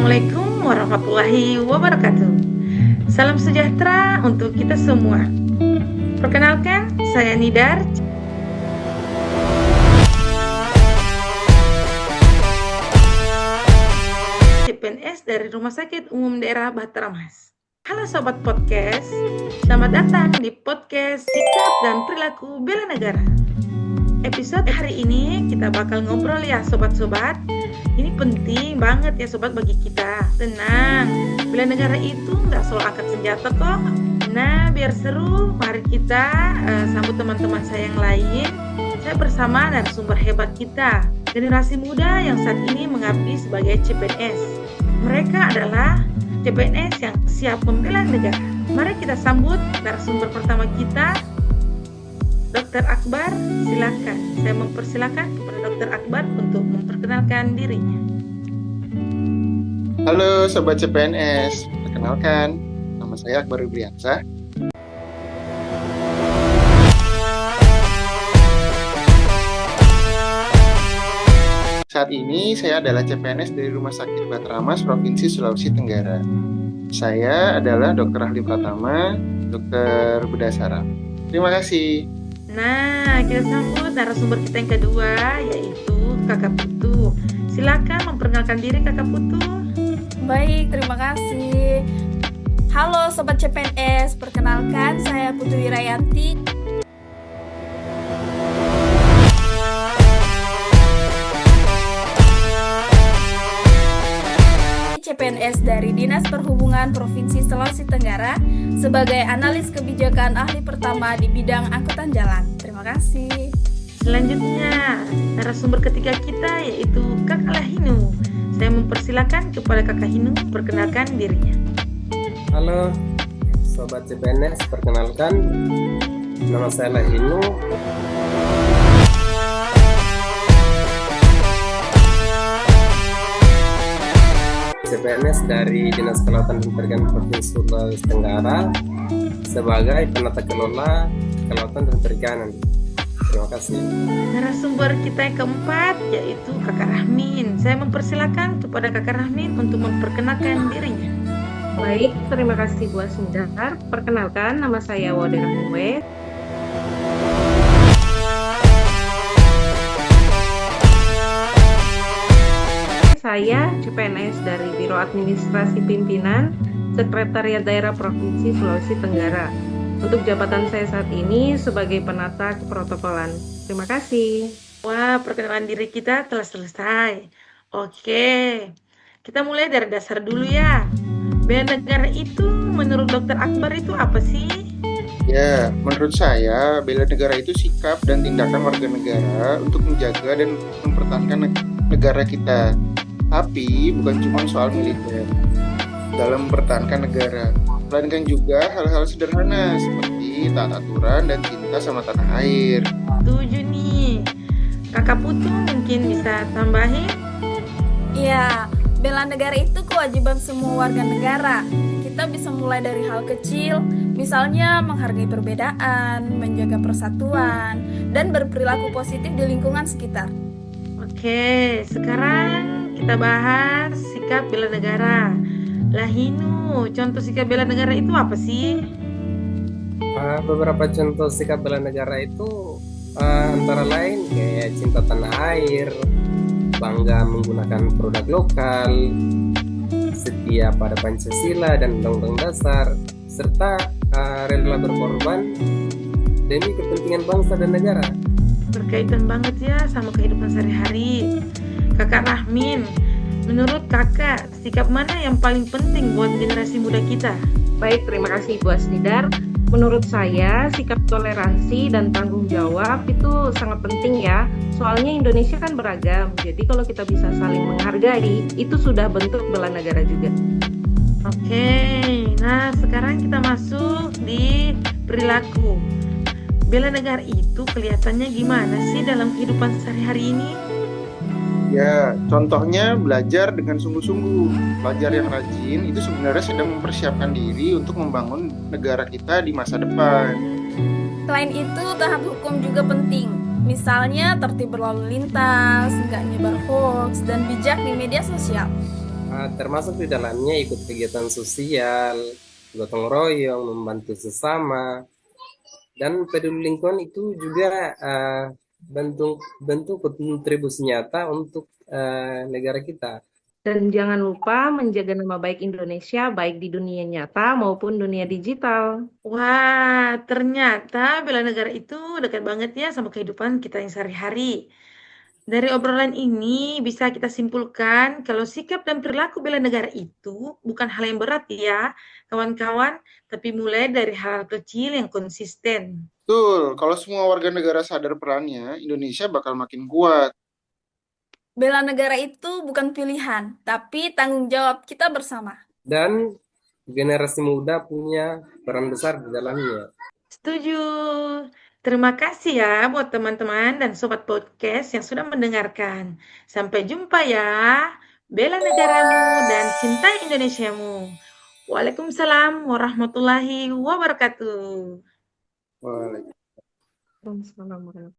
Assalamualaikum warahmatullahi wabarakatuh. Salam sejahtera untuk kita semua. Perkenalkan, saya Nidar, CPNS dari Rumah Sakit Umum Daerah Bahtera Mas. Halo Sobat Podcast, selamat datang di podcast Sikap dan Perilaku Bela Negara. Episode hari ini kita bakal ngobrol ya sobat-sobat. Ini penting banget ya sobat bagi kita. Tenang, bela negara itu nggak selalu angkat senjata kok. Nah, biar seru, mari kita sambut teman-teman saya yang lain. Saya bersama narasumber hebat kita, generasi muda yang saat ini mengabdi sebagai CPNS. Mereka adalah CPNS yang siap membela negara. Mari kita sambut narasumber pertama kita, Dr. Akbar. Silakan, saya mempersilakan kepada Dr. Akbar untuk memperkenalkan dirinya. Halo Sobat CPNS, perkenalkan, nama saya Akbar Rubriansa. Saat ini saya adalah CPNS dari Rumah Sakit Bahtera Mas, Provinsi Sulawesi Tenggara. Saya adalah Dr. Ahli Pratama, Dr. Bedah Saraf. Terima kasih. Nah, kita sambut narasumber kita yang kedua, yaitu Kakak Putu. Silakan memperkenalkan diri Kakak Putu. Baik, terima kasih. Halo Sobat CPNS, perkenalkan saya Putu Wirayanti. CPNS dari Dinas Perhubungan Provinsi Sulawesi Tenggara sebagai analis kebijakan ahli pertama di bidang angkutan jalan. Terima kasih. Selanjutnya, narasumber ketiga kita yaitu Kakak Lahinu. Saya mempersilakan kepada Kakak Hinu perkenalkan dirinya. Halo Sobat CPNS, perkenalkan nama saya Lahinu. CPNS dari Dinas Kelautan dan Perikanan Provinsi Sulawesi Tenggara sebagai penata kelola kelautan dan perikanan. Terima kasih. Narasumber kita yang keempat yaitu Kakak Rahmin. Saya mempersilakan kepada Kakak Rahmin untuk memperkenalkan dirinya. Baik, terima kasih Bu Asmidar. Perkenalkan, nama saya Wade Rahminwe. Saya CPNS dari Biro Administrasi Pimpinan Sekretariat Daerah Provinsi Sulawesi Tenggara. Untuk jabatan saya saat ini sebagai penata keprotokolan. Terima kasih. Wah, perkenalan diri kita telah selesai. Oke, kita mulai dari dasar dulu ya. Bela negara itu menurut Dr. Akbar itu apa sih? Ya, menurut saya, bela negara itu sikap dan tindakan warga negara untuk menjaga dan mempertahankan negara kita. Tapi bukan cuma soal militer dalam mempertahankan negara, melainkan juga hal-hal sederhana seperti taat aturan dan cinta sama tanah air. Setuju nih. Kakak Putu mungkin bisa tambahin? Iya, bela negara itu kewajiban semua warga negara. Kita bisa mulai dari hal kecil, misalnya menghargai perbedaan, menjaga persatuan, dan berperilaku positif di lingkungan sekitar. Oke, sekarang kita bahas sikap bela negara. Lahinu, contoh sikap bela negara itu apa sih? Beberapa contoh sikap bela negara itu antara lain kayak cinta tanah air, bangga menggunakan produk lokal, setia pada Pancasila dan Undang-Undang Dasar, serta rela berkorban demi kepentingan bangsa dan negara. Berkaitan banget ya sama kehidupan sehari-hari. Kakak Rahmin, menurut kakak, sikap mana yang paling penting buat generasi muda kita? Baik, terima kasih Bu Asmidar. Menurut saya, sikap toleransi dan tanggung jawab itu sangat penting ya. Soalnya Indonesia kan beragam, jadi kalau kita bisa saling menghargai, itu sudah bentuk bela negara juga. Oke, nah sekarang kita masuk di perilaku. Bela negara itu kelihatannya gimana sih dalam kehidupan sehari-hari ini? Ya, contohnya belajar dengan sungguh-sungguh. Pelajar yang rajin itu sebenarnya sedang mempersiapkan diri untuk membangun negara kita di masa depan. Selain itu, tahap hukum juga penting. Misalnya tertib berlalu lintas, nggak nyebar hoax, dan bijak di media sosial. termasuk di dalamnya ikut kegiatan sosial, gotong royong, membantu sesama, dan peduli lingkungan itu juga bentuk bentuk kontribusi nyata untuk negara kita. Dan jangan lupa menjaga nama baik Indonesia, baik di dunia nyata maupun dunia digital. Wah, ternyata bela negara itu dekat banget ya sama kehidupan kita yang sehari-hari. Dari obrolan ini bisa kita simpulkan kalau sikap dan perilaku bela negara itu bukan hal yang berat ya, kawan-kawan, tapi mulai dari hal kecil yang konsisten. Betul, kalau semua warga negara sadar perannya, Indonesia bakal makin kuat. Bela negara itu bukan pilihan, tapi tanggung jawab kita bersama. Dan generasi muda punya peran besar di dalamnya. Setuju. Terima kasih ya buat teman-teman dan sobat podcast yang sudah mendengarkan. Sampai jumpa ya. Bela negaramu dan cintai Indonesiamu. Waalaikumsalam warahmatullahi wabarakatuh. Wah, Assalamualaikum.